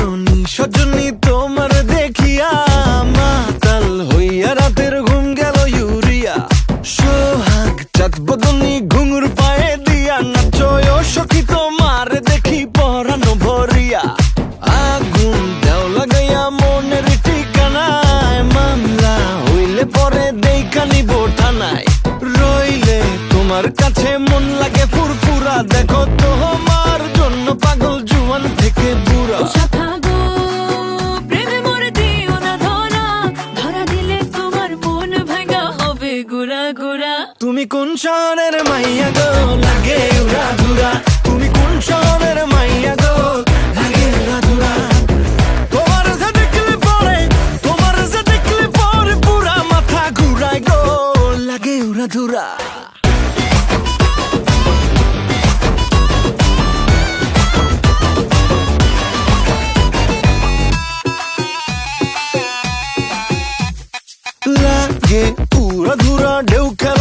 সজনী সজনী তোমার দেখিয়া মাতাল হইয়া রাতের ঘুম গেল ইউরিয়া। সোহাগ চাঁদ বদনী ঘুঙুর পায়ে দিয়া নাচয় সখী তোমার দেখি পরানো ভরিয়া। আগুন দেও লাগাইয়া মনের ঠিকানায় মামলা হইলে পরে দেইখা নিব থানায়। রইলে তোমার কাছে মন লাগে ফুরফুরা দেখো তোমার জন্য পাগল জুয়ান থেকে বুড়া। তুমি কোন শহরের মাইয়া গো লাগে উড়া ধুরা, তুমি কোন শহরের মাইয়া গো লাগে উড়া ধুরা। তোমার যে দেখলে পরে, তোমার যে দেখলে পরে পুরা মাথা ঘুরায় গো লাগে উড়া ধুরা। লাগে উড়া ধুরা ঢেউ খেলা